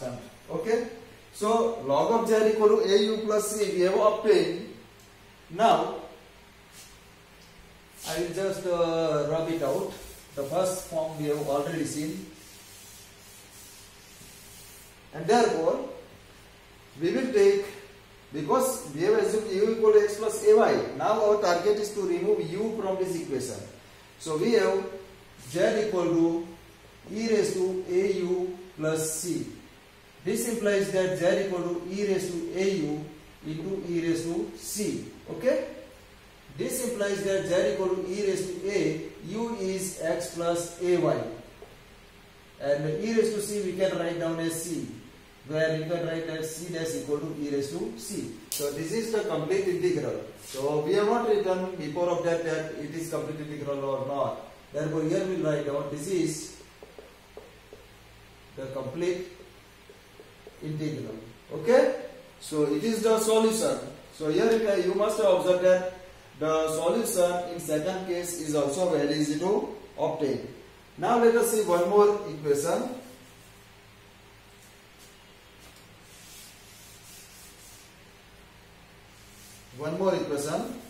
constant. Okay. So log of z equal to au plus c we have obtained. Now I will just rub it out. The first form we have already seen, and therefore we will take, because we have assumed u equal to x plus ay. Now our target is to remove u from this equation. So we have z equal to e raised to au plus c. This implies that z equal to e raised to au into e raised to c. Okay? This implies that z equal to e raised to a, u is x plus ay. And e raised to c we can write down as c, where you can write as c dash equal to e raised to c. So this is the complete integral. So we have not written before of that it is complete integral or not. Therefore here we will write down this is the complete integral. Okay? So it is the solution. So here you must have observed that the solution in second case is also very easy to obtain. Now let us see one more equation. One more equation.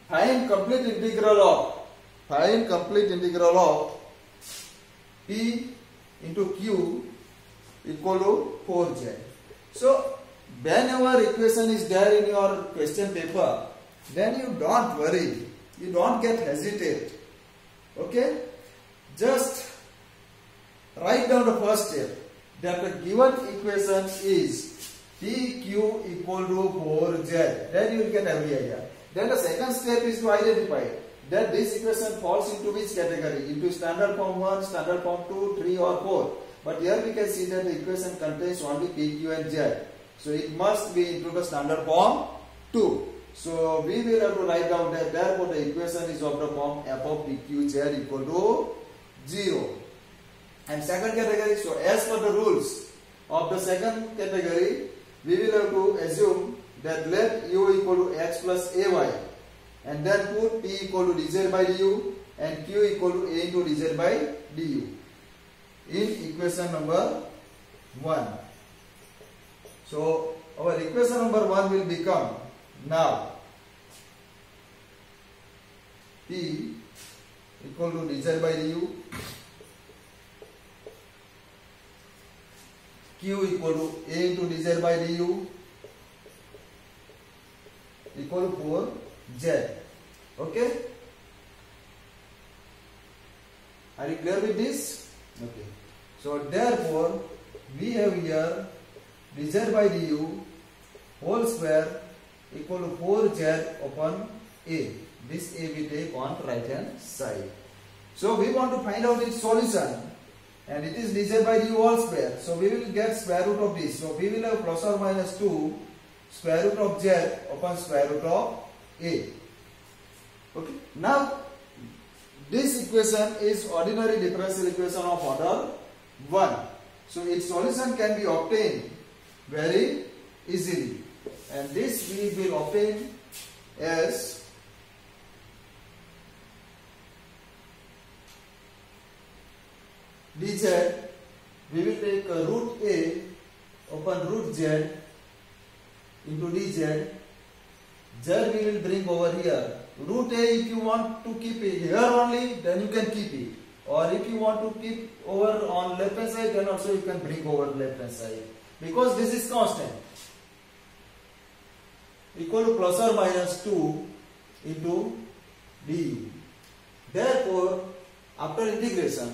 Find complete integral of p into q equal to 4z. So whenever equation is there in your question paper, then you don't worry, you don't get hesitate. Okay? Just write down the first step, that the given equation is pq equal to 4z. Then you will get every idea. Then the second step is to identify that this equation falls into which category, into standard form 1, standard form 2, 3 or 4. But here we can see that the equation contains only p, q and z. So it must be into the standard form 2. So we will have to write down that therefore the equation is of the form f of p, q, z equal to 0. And second category, so as per the rules of the second category, we will have to assume that let u equal to x plus ay, and then put p equal to dz by du and q equal to a into dz by du in equation number 1. So our equation number 1 will become now p equal to dz by du, q equal to a into dz by du equal to 4z. Okay? Are you clear with this? Okay. So therefore we have here dz by du whole square equal to 4z upon a. This a we take on right hand side. So we want to find out its solution, and it is dz by du whole square. So we will get square root of this. So we will have plus or minus 2 square root of z upon square root of a. Okay. Now this equation is ordinary differential equation of order 1. So its solution can be obtained very easily, and this we will obtain as dz. We will take root a upon root z into dz. Z we will bring over here. Root a, if you want to keep it here only, then you can keep it. Or if you want to keep over on left hand side, then also you can bring over left hand side. Because this is constant. Equal to plus or minus 2 into du. Therefore, after integration,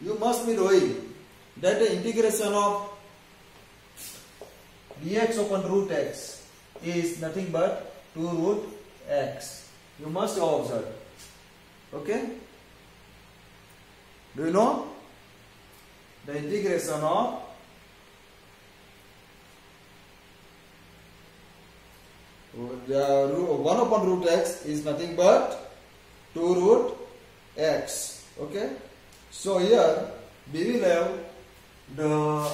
you must be knowing that the integration of dx upon root x is nothing but 2 root x. You must have observed. Okay? Do you know? The integration of the 1 upon root x is nothing but 2 root x. Okay? So here we will have the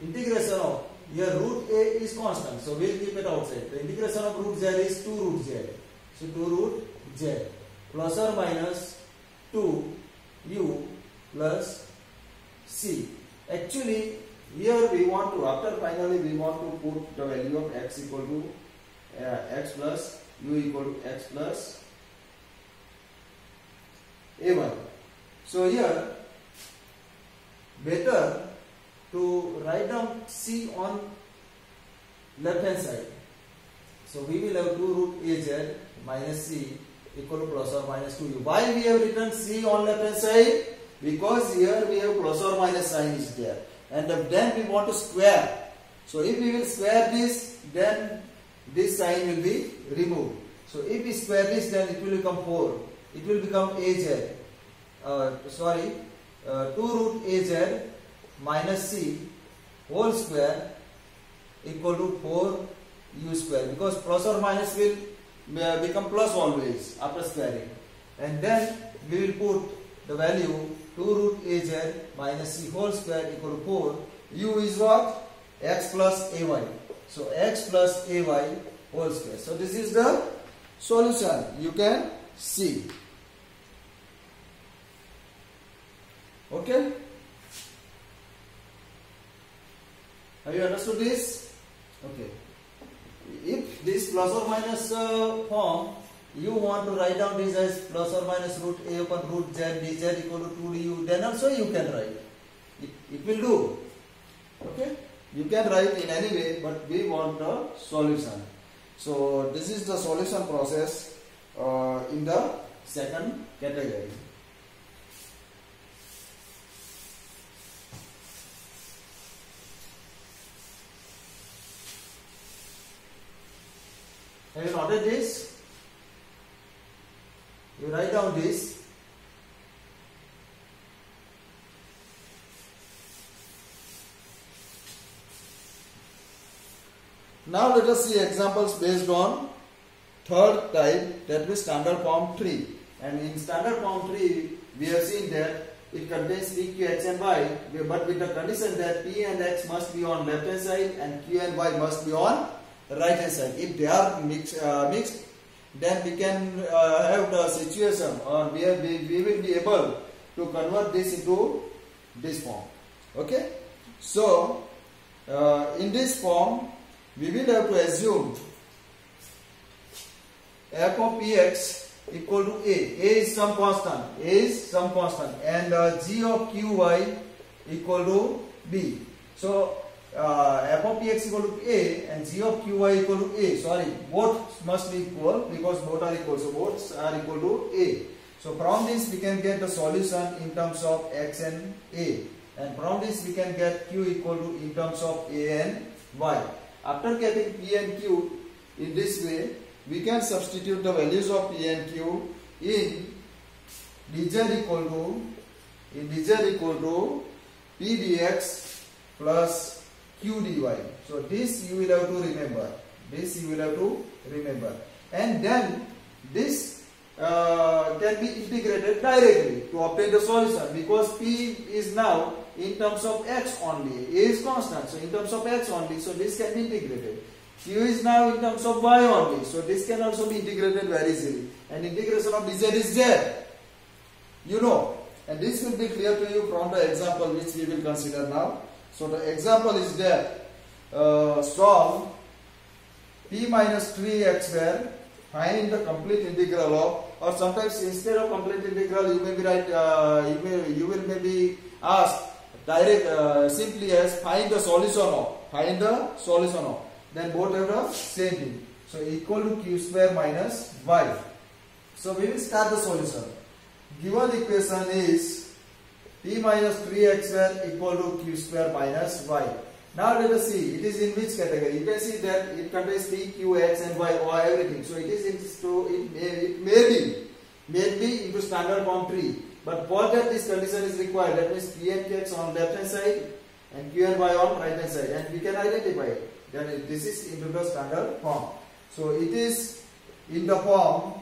integration of, here root a is constant, so we will keep it outside. The integration of root z is 2 root z. So 2 root z plus or minus 2 u plus c. Actually, here we want to, after finally we want to put the value of x equal to x plus u equal to x plus a1. So here, better to write down c on left hand side. So we will have 2 root az minus c equal to plus or minus 2u. Why we have written c on left hand side? Because here we have plus or minus sign is there, and then we want to square. So if we will square this, then this sign will be removed. So if we square this, then it will become 4. It will become az. 2 root az minus c whole square equal to 4u square, because plus or minus will become plus always after squaring, and then we will put the value 2 root az minus c whole square equal to 4. U is what? X plus ay. So x plus ay whole square. So this is the solution. You can see. Okay? Have you understood this? Okay. If this plus or minus form, you want to write down this as plus or minus root a upon root z dz equal to 2du, then also you can write. It will do. Okay? You can write in any way, but we want the solution. So this is the solution process in the second category. Have you noted this? You write down this. Now let us see examples based on third type, that is standard form tree. And in standard form tree, we have seen that it contains p, q, x and y, but with the condition that p and x must be on left hand side and q and y must be on right hand side. If they are mixed, then we can have the situation, or we will be able to convert this into this form. Okay? So, in this form, we will have to assume f of px equal to a. A is some constant. And g of qy equal to b. So, f of px equal to a and g of qy equal to a. Sorry, both must be equal because both are equal. So, both are equal to a. So, from this we can get the solution in terms of x and a. And from this we can get q equal to in terms of a and y. After getting p and q in this way, we can substitute the values of p and q in dz equal to p dx plus q dy. So this you will have to remember. And then this can be integrated directly to obtain the solution, because p is now in terms of x only. A is constant, so in terms of x only, so this can be integrated. Q is now in terms of y only, so this can also be integrated very easily. And integration of dz is z. You know, and this will be clear to you from the example which we will consider now. So the example is that solve p minus 3x square, find the complete integral of, or sometimes instead of complete integral you may be you will maybe ask direct simply as find the solution of. Then both have the same thing. So equal to q square minus y. So we will start the solution. Given equation is p minus 3x square equal to q square minus y. Now let us see, it is in which category. You can see that it contains p, q, x and y, or everything. So it is it may be into standard form tree. But for that this condition is required. That means p and q on left hand side and q and y on right hand side. And we can identify it. Then this is into the standard form. So it is in the form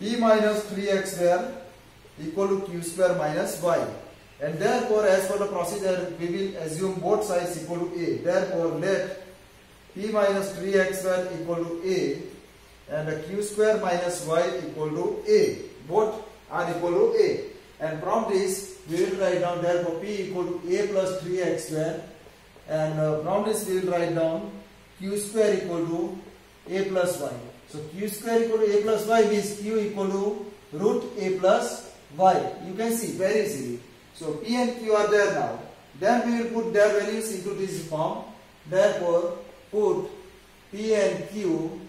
p minus 3x square equal to q square minus y. And therefore, as per the procedure, we will assume both sides equal to a. Therefore, let p minus 3x square equal to a and q square minus y equal to a. Both are equal to a. And from this, we will write down therefore P equal to A plus 3x square, and from this we will write down Q square equal to A plus y. So Q square equal to A plus y means Q equal to root A plus y. You can see very easily. So P and Q are there now. Then we will put their values into this form. Therefore, put P and Q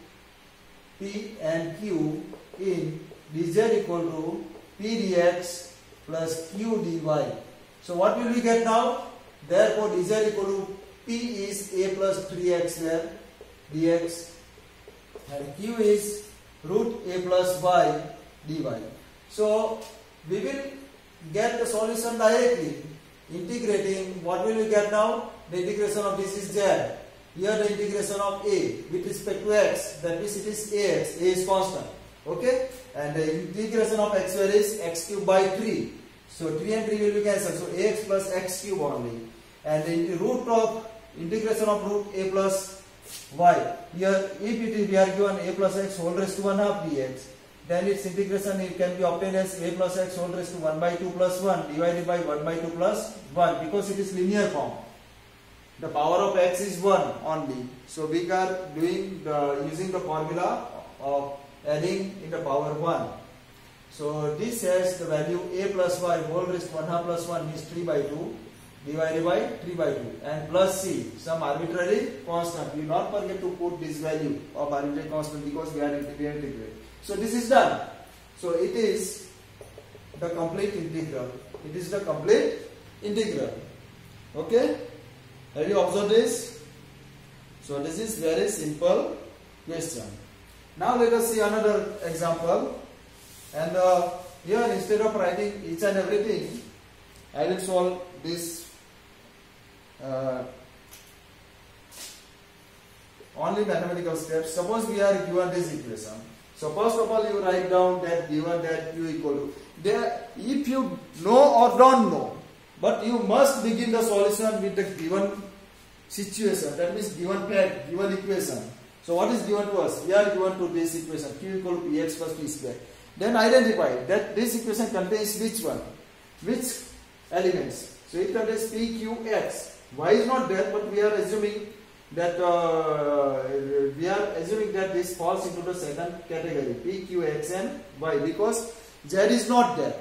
in dz equal to P dx plus Q dy. So what will we get now? Therefore, dz equal to P is A plus 3x square dx and Q is root A plus y dy. So we will get the solution directly. Integrating, what will we get now? The integration of this is z. Here the integration of a with respect to x, that means it is ax, a is constant. Okay? And the integration of x square is x cube by 3. So 3 and 3 will be cancelled. So ax plus x cube only. And the root of integration of root a plus y. Here if it is we are given a plus x whole raised to 1/2 dx, then its integration it can be obtained as a plus x whole raised to 1 by 2 plus 1 divided by 1 by 2 plus 1, because it is linear form. The power of x is 1 only. So we are doing using the formula of adding in the power 1. So this has the value a plus y whole raised to 1/2 plus 1 is 3 by 2 divided by 3 by 2 and plus c, some arbitrary constant. We not forget to put this value of arbitrary constant because we are integrating. So this is done. So it is the complete integral. It is the complete integral. Okay? Have you observed this? So this is very simple question. Now let us see another example. And here instead of writing each and everything, I will solve this only mathematical steps. Suppose we are given this equation. So first of all you write down that given that Q equal to there, if you know or don't know, but you must begin the solution with the given situation, that means given fact, given equation. So what is given to us? We are given to this equation Q equal to Px plus P square. Then identify that this equation contains which one? Which elements? So it contains P, Q, X. Y is not there, but we are assuming that this falls into the second category P, Q, X and Y, because Z is not there.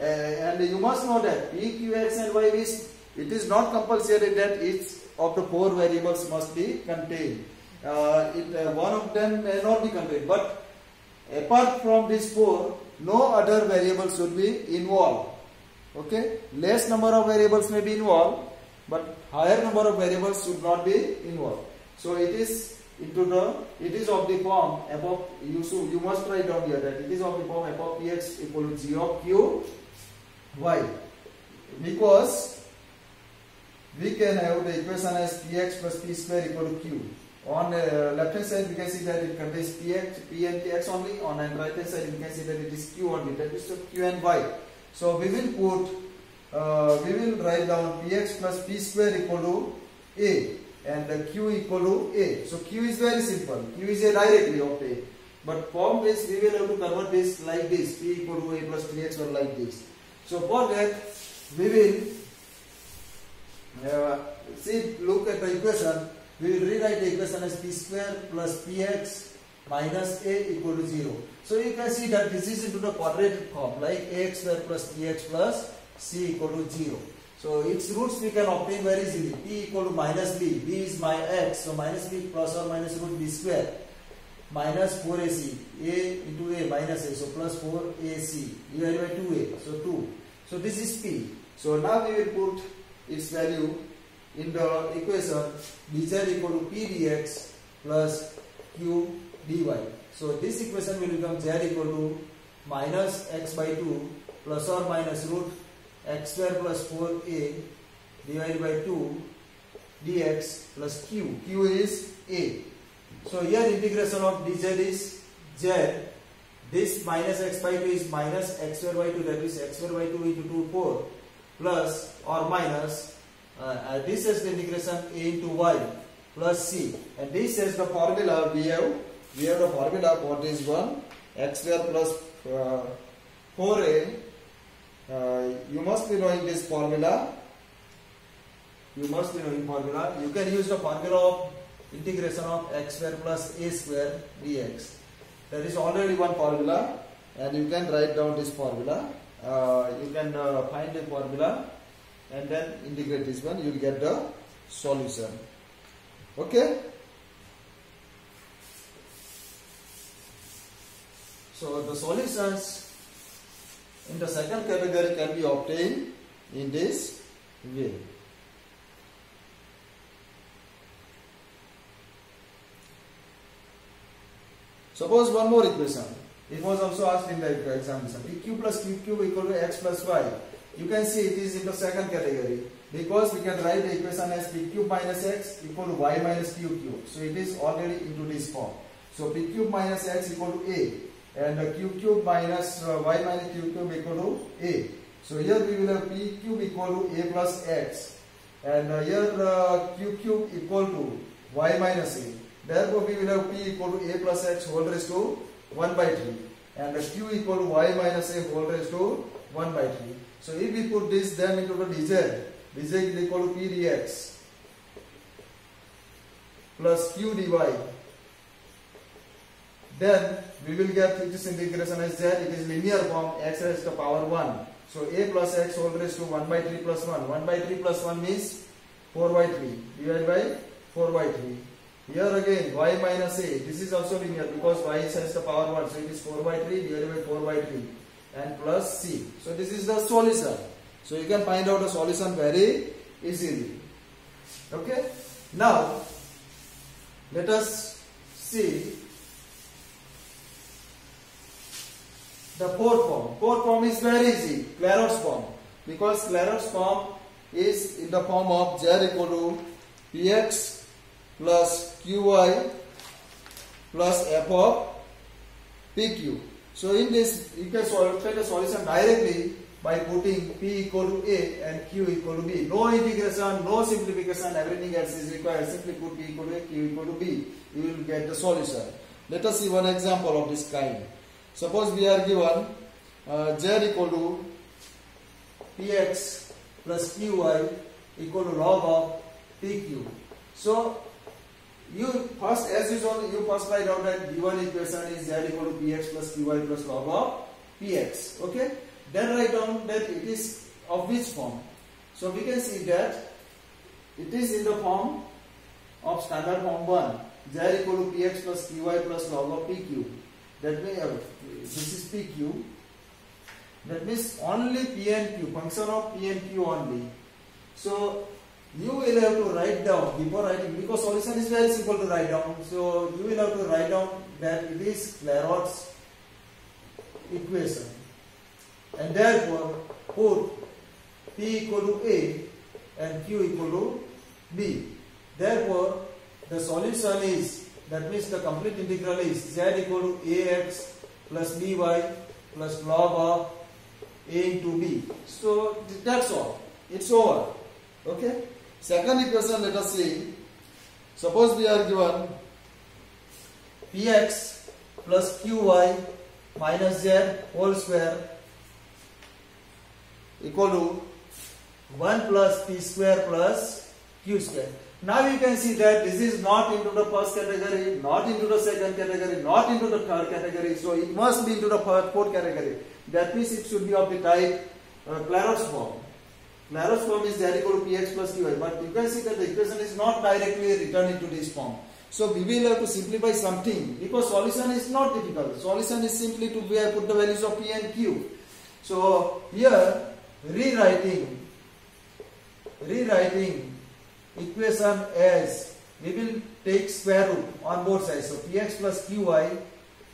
And you must know that P, Q, X and Y is, it is not compulsory that each of the 4 variables must be contained. One of them may not be contained, but apart from these 4, no other variables should be involved. Okay, less number of variables may be involved, but higher number of variables should not be involved. So it is of the form above. You must write down here that it is of the form f of px equal to g of q y, because we can have the equation as px plus p square equal to q. On the left hand side we can see that it contains p and x only. On the right hand side we can see that it is q only, that is q and y. So we will write down px plus p square equal to a and the q equal to a. So q is very simple. Q is a directly of a. But from this we will have to convert this like this, p equal to a plus 3x or like this. So for that we will look at the equation. We will rewrite the equation as p square plus px minus a equal to 0. So you can see that this is into the quadratic form, like ax square plus px plus c equal to 0. So its roots we can obtain very easily. P equal to minus b. B is my x. So minus b plus or minus root b square minus 4ac. A into a minus a. So plus 4ac divided by 2a. So 2. So this is p. So now we will put its value in the equation dz equal to p dx plus q dy. So this equation will become z equal to minus x by 2 plus or minus root x square plus 4a divided by 2 dx plus q. Q is a. So here integration of dz is z. This minus x by 2 is minus x square by 2, that is x square by 2 into 2 4 plus or minus this is the integration a into y plus c, and this is the formula we have the formula for this one, x square plus 4a you must be knowing this formula. You must be knowing formula. You can use the formula of integration of x square plus a square dx. There is already one formula, and you can write down this formula. You can find a formula and then integrate this one. You will get the solution. Okay. So the solutions in the second category can be obtained in this way. Suppose one more equation. It was also asked in the examination. pq plus q cube equal to x plus y. You can see it is in the second category because we can write the equation as p cube minus x equal to y minus q cube. So it is already into this form. So p cube minus x equal to a, and q cube minus y minus q cube equal to a. So here we will have p cube equal to a plus x, and here q cube equal to y minus a. Therefore we will have p equal to a plus x whole raised to 1 by 3, and q equal to y minus a whole raised to 1 by 3. So if we put this then into the dz is equal to p dx plus q dy, then we will get this integration as z. It is linear form, x raised to the power 1. So a plus x whole raised to 1 by 3 plus 1. 1 by 3 plus 1 means 4 by 3 divided by 4 by 3. Here again y minus a, this is also linear because y is raised to the power 1, so it is 4 by 3 divided by 4 by 3 and plus c. So this is the solution. So you can find out the solution very easily. Okay. Now let us see the fourth form. Fourth form is very easy, Clairaut's form, because Clairaut's form is in the form of z equal to px plus qy plus f of pq. So in this you can solve the solution directly by putting p equal to a and q equal to b. No integration, no simplification, everything else is required. Simply put p equal to a, q equal to b. You will get the solution. Let us see one example of this kind. Suppose we are given z equal to px plus qy equal to log of pq. So you first, as usual, you first write down that given equation is z equal to px plus qy plus log of px. Okay. Then write down that it is of which form. So we can see that it is in the form of standard form 1, z equal to px plus qy plus log of pq. That means this is pq. That means only p and q, function of p and q only. So you will have to write down before writing, because solution is very simple to write down. So you will have to write down that it is Clairaut's equation, and therefore put p equal to a and q equal to b. Therefore the solution is, that means the complete integral is z equal to ax plus by plus log of a into b. So that's all. It's over. Okay. Second equation, let us see. Suppose we are given px plus qy minus z whole square equal to 1 plus p square plus q square. Now you can see that this is not into the first category, not into the second category, not into the third category. So it must be into the fourth category. That means it should be of the type Clairaut's form. Clairaut's form is z equal to px plus qy, but you can see that the equation is not directly written into this form. So we will have to simplify something, because solution is not difficult. Solution is simply to put the values of p and q. So here rewriting equation as, we will take square root on both sides. So px plus qy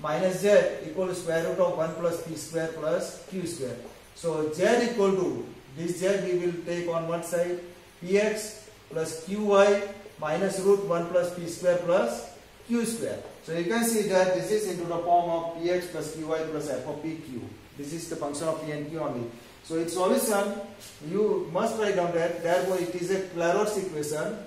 minus z equal to square root of 1 plus p square plus q square. So z equal to, this z we will take on one side, px plus qy minus root 1 plus p square plus q square. So you can see that this is into the form of px plus qy plus f of pq. This is the function of p and q only. So its solution, you must write down that, therefore it is a Clairaut's equation.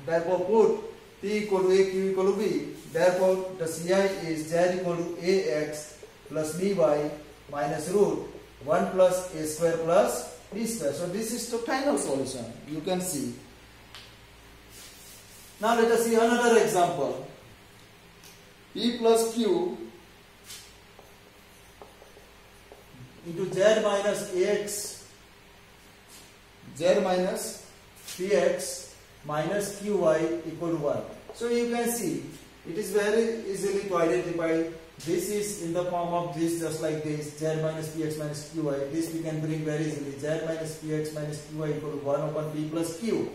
Therefore put p equal to a, q equal to b. Therefore the CI is z equal to ax plus by minus root 1 plus a square plus b square. So this is the final solution. You can see. Now let us see another example. P plus q into z minus ax, z minus px minus qy equal to 1. So you can see it is very easily to identify. This is in the form of this, just like this, z minus px minus qy. This we can bring very easily. Z minus px minus qy equal to 1 upon p plus q.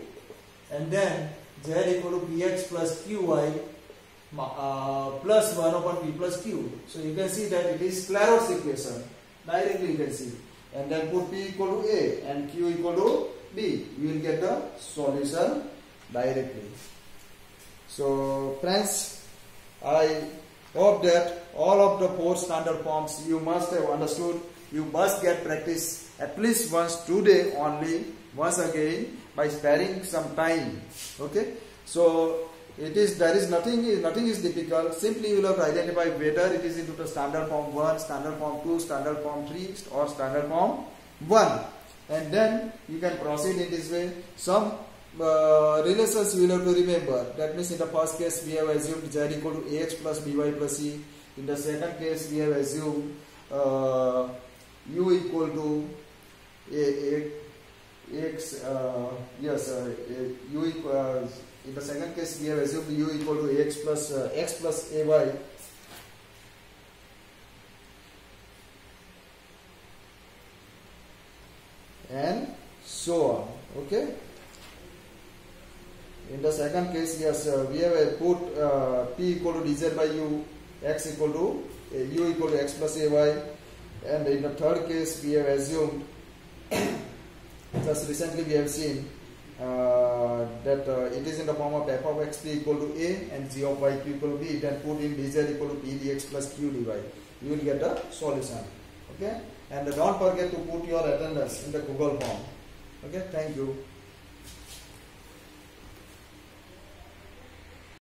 And then z equal to px plus qy plus 1 upon p plus q. So you can see that it is Clairaut's equation. Directly you can see. And then put p equal to a and q equal to b. You will get the solution directly. So friends, I hope that all of the 4 standard forms you must have understood. You must get practice at least once today only, once again, by sparing some time. Okay. So there is nothing is difficult. Simply you will have to identify whether it is into the standard form 1, standard form 2, standard form 3 or standard form 1. And then you can proceed in this way. Some relations you will have to remember. That means in the first case we have assumed z equal to ax plus by plus c. In the second case we have assumed u equal to x. U equals. In the second case we have assumed u equal to x plus ay. And so on. Okay. In the second case, yes, we have put p equal to dz by u, x equal to u equal to x plus ay. And in the third case we have assumed just recently we have seen that it is in the form of f of x p equal to a and g of y q equal to b. Then put in dz equal to p dx plus q dy. You will get the solution. Okay. And don't forget to put your attendance in the Google form. Okay. Thank you.